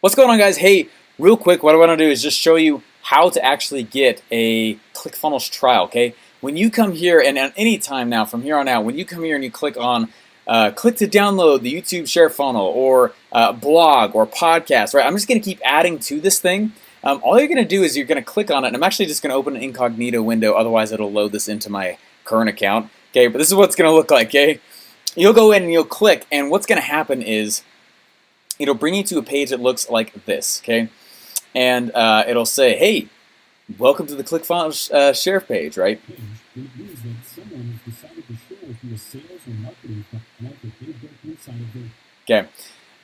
What's going on, guys? Hey, real quick, what I want to do is just show you how to actually get a ClickFunnels trial, okay? When you come here, and at any time now, from here on out, when you come here and you click on click to download the YouTube share funnel or blog or podcast, right? I'm just going to keep adding to this thing. All you're going to do is you're going to click on it, and I'm actually just going to open an incognito window, otherwise it'll load this into my current account, okay? But this is what it's going to look like, okay? You'll go in and you'll click, and what's going to happen is it'll bring you to a page that looks like this, okay? And it'll say, hey, welcome to the ClickFunnels share page, right? Okay.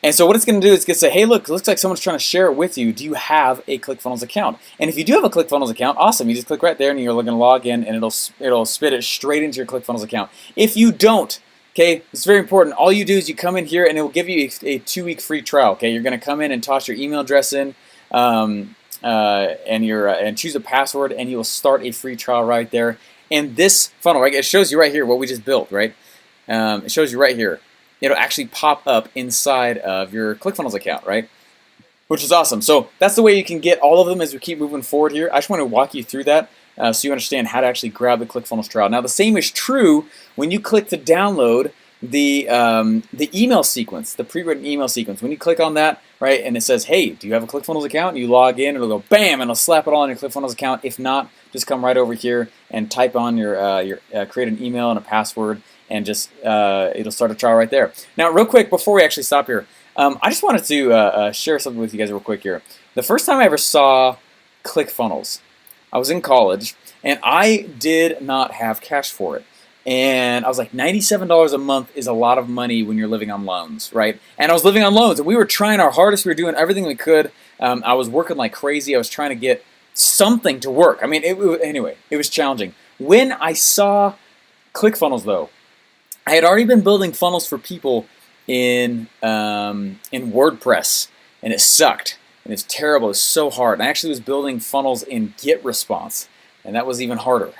And so what it's going to do is it's going to say, hey, look, it looks like someone's trying to share it with you. Do you have a ClickFunnels account? And if you do have a ClickFunnels account, awesome. You just click right there and you're going to log in, and it'll spit it straight into your ClickFunnels account. If you don't, okay, it's very important. All you do is you come in here and it will give you a 2-week free trial. Okay, you're going to come in and toss your email address in and choose a password, and you will start a free trial right there. And this funnel, right, it shows you right here what we just built, right? It shows you right here. It'll actually pop up inside of your ClickFunnels account, right? Which is awesome. So that's the way you can get all of them as we keep moving forward here. I just want to walk you through that. So you understand how to actually grab the ClickFunnels trial. Now the same is true when you click to download the email sequence, the pre-written email sequence. When you click on that, right, and it says, hey, do you have a ClickFunnels account? And you log in, it'll go bam, and it'll slap it all on your ClickFunnels account. If not, just come right over here and type on your create an email and a password, and just it'll start a trial right there. Now real quick, before we actually stop here, I just wanted to share something with you guys real quick here. The first time I ever saw ClickFunnels, I was in college, and I did not have cash for it. And I was like, $97 a month is a lot of money when you're living on loans, right? And I was living on loans, and we were trying our hardest. We were doing everything we could. I was working like crazy. I was trying to get something to work. I mean, anyway, it was challenging. When I saw ClickFunnels, though, I had already been building funnels for people in WordPress, and it sucked. And it's terrible. It's so hard. And I actually was building funnels in GetResponse, and that was even harder.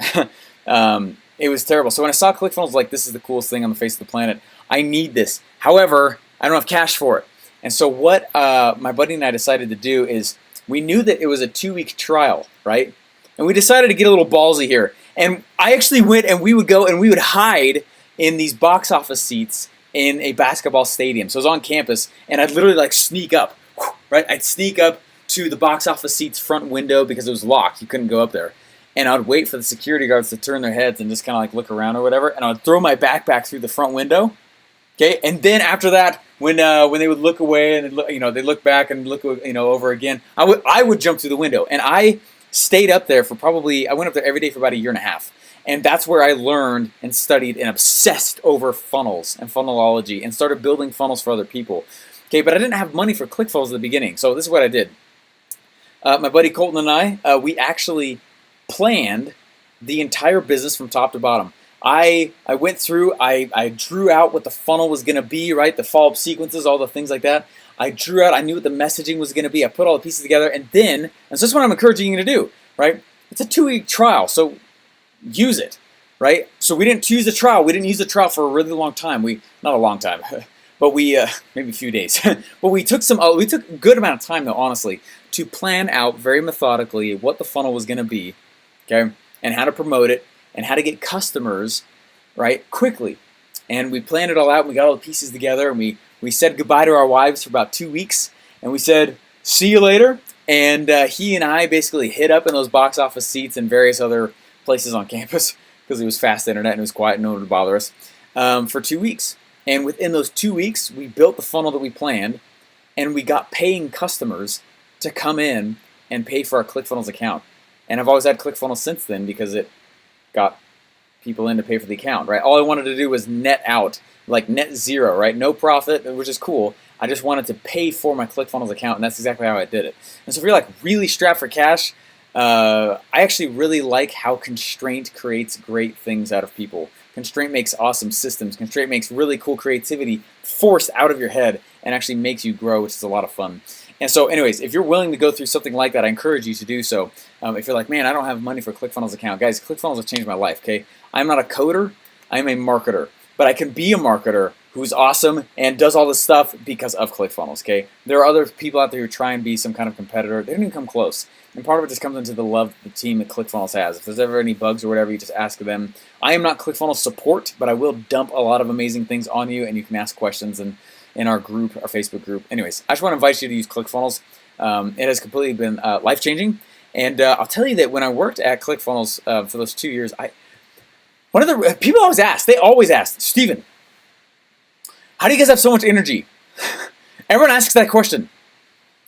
It was terrible. So when I saw ClickFunnels, like, this is the coolest thing on the face of the planet. I need this. However, I don't have cash for it. And so what my buddy and I decided to do is we knew that it was a 2-week trial, right? And we decided to get a little ballsy here. And I actually went, and we would go and we would hide in these box office seats in a basketball stadium. So I was on campus, and I'd literally like sneak up. Right, I'd sneak up to the box office seat's front window because it was locked. You couldn't go up there. And I would wait for the security guards to turn their heads and just kind of like look around or whatever. And I would throw my backpack through the front window. Okay, and then after that, when they would look away and they look back and look over again, I would jump through the window. And I stayed up there for I went up there every day for about 1.5 years. And that's where I learned and studied and obsessed over funnels and funnelology and started building funnels for other people. Okay, but I didn't have money for ClickFunnels at the beginning, so this is what I did. My buddy Colton and I, we actually planned the entire business from top to bottom. I went through, I drew out what the funnel was going to be, right? The follow-up sequences, all the things like that. I drew out, I knew what the messaging was going to be. I put all the pieces together, and so this is what I'm encouraging you to do, right? It's a 2-week trial, so use it, right? So we didn't choose the trial. We didn't use the trial for a really long time. Not a long time. But we, maybe a few days. But we took a good amount of time, though, honestly, to plan out very methodically what the funnel was going to be, okay, and how to promote it, and how to get customers, right, quickly. And we planned it all out, and we got all the pieces together, and we said goodbye to our wives for about 2 weeks, and we said, see you later. And he and I basically hid up in those box office seats and various other places on campus because it was fast internet and it was quiet and no one would bother us for 2 weeks. And within those 2 weeks, we built the funnel that we planned, and we got paying customers to come in and pay for our ClickFunnels account. And I've always had ClickFunnels since then because it got people in to pay for the account, right? All I wanted to do was net out, like net zero, right? No profit, which is cool. I just wanted to pay for my ClickFunnels account, and that's exactly how I did it. And so if you're like really strapped for cash, I actually really like how constraint creates great things out of people. Constraint makes awesome systems. Constraint makes really cool creativity forced out of your head and actually makes you grow, which is a lot of fun. And so anyways, if you're willing to go through something like that, I encourage you to do so. If you're like, man, I don't have money for a ClickFunnels account. Guys, ClickFunnels have changed my life, okay? I'm not a coder. I'm a marketer. But I can be a marketer who's awesome and does all this stuff because of ClickFunnels, okay? There are other people out there who try and be some kind of competitor. They don't even come close. And part of it just comes into the love the team that ClickFunnels has. If there's ever any bugs or whatever, you just ask them. I am not ClickFunnels support, but I will dump a lot of amazing things on you, and you can ask questions in our group, our Facebook group. Anyways, I just want to invite you to use ClickFunnels. It has completely been life-changing. And I'll tell you that when I worked at ClickFunnels for those 2 years, one of the people always ask, Steven, how do you guys have so much energy? Everyone asks that question.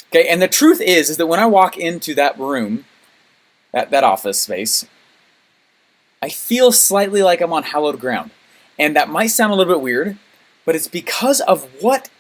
Okay, and the truth is that when I walk into that room, that office space, I feel slightly like I'm on hallowed ground. And that might sound a little bit weird, but it's because of what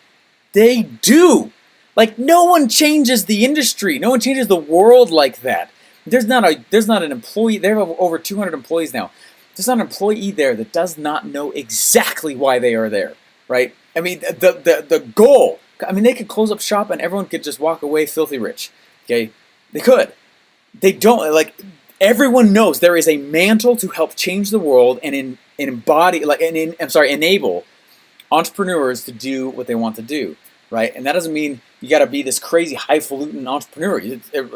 they do. Like, no one changes the industry. No one changes the world like that. There's not an employee. They have over 200 employees now. There's not an employee there that does not know exactly why they are there, right? I mean, the goal. I mean, they could close up shop and everyone could just walk away filthy rich. Okay, they could. They don't. Like, everyone knows there is a mantle to help change the world and enable entrepreneurs to do what they want to do, right? And that doesn't mean you got to be this crazy highfalutin entrepreneur.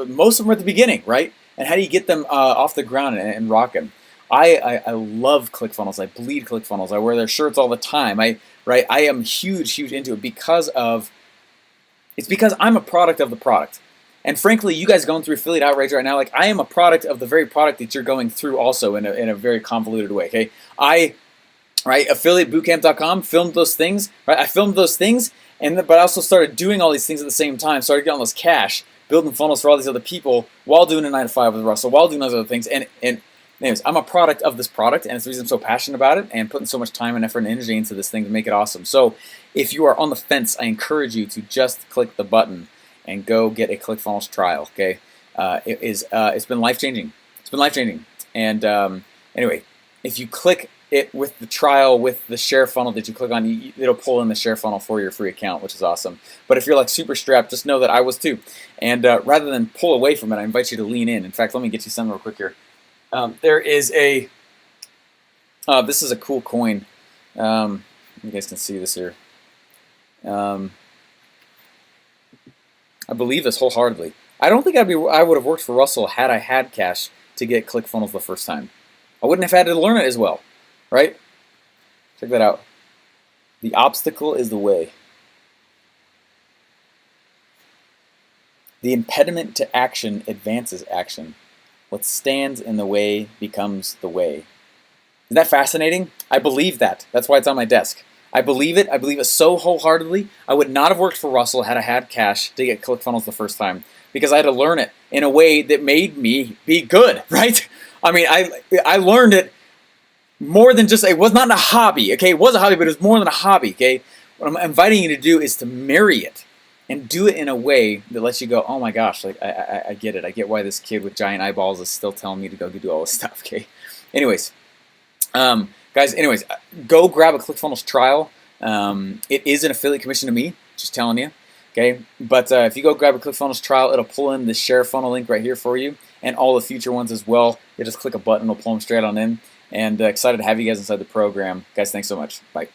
Most of them are at the beginning, right? And how do you get them off the ground and rocking? I love ClickFunnels. I bleed ClickFunnels. I wear their shirts all the time. I am huge into it because I'm a product of the product. And frankly, you guys going through affiliate outrage right now, like, I am a product of the very product that you're going through also in a very convoluted way, okay? Affiliatebootcamp.com, filmed those things, right? I filmed those things, but I also started doing all these things at the same time, started getting all this cash, building funnels for all these other people while doing a 9-to-5 with Russell, while doing those other things, and anyways, I'm a product of this product, and it's the reason I'm so passionate about it and putting so much time and effort and energy into this thing to make it awesome. So if you are on the fence, I encourage you to just click the button and go get a ClickFunnels trial, okay? It's been life-changing. It's been life-changing. And anyway, if you click it with the trial, with the share funnel that you click on, it'll pull in the share funnel for your free account, which is awesome. But if you're like super strapped, just know that I was too. And rather than pull away from it, I invite you to lean in. In fact, let me get you something real quick here. There is this is a cool coin. You guys can see this here. I believe this wholeheartedly. I don't think I would have worked for Russell had I had cash to get ClickFunnels the first time. I wouldn't have had to learn it as well, right? Check that out. The obstacle is the way. The impediment to action advances action. What stands in the way becomes the way. Isn't that fascinating? I believe that. That's why it's on my desk. I believe it. I believe it so wholeheartedly. I would not have worked for Russell had I had cash to get ClickFunnels the first time, because I had to learn it in a way that made me be good, right? I mean, I learned it more than just, it was not a hobby, okay? It was a hobby, but it was more than a hobby, okay? What I'm inviting you to do is to marry it and do it in a way that lets you go, oh my gosh, like, I get it. I get why this kid with giant eyeballs is still telling me to go do all this stuff, okay? Anyways, guys, go grab a ClickFunnels trial. It is an affiliate commission to me, just telling you, okay? But if you go grab a ClickFunnels trial, it'll pull in the share funnel link right here for you, and all the future ones as well. You just click a button, it'll pull them straight on in. And excited to have you guys inside the program. Guys, thanks so much. Bye.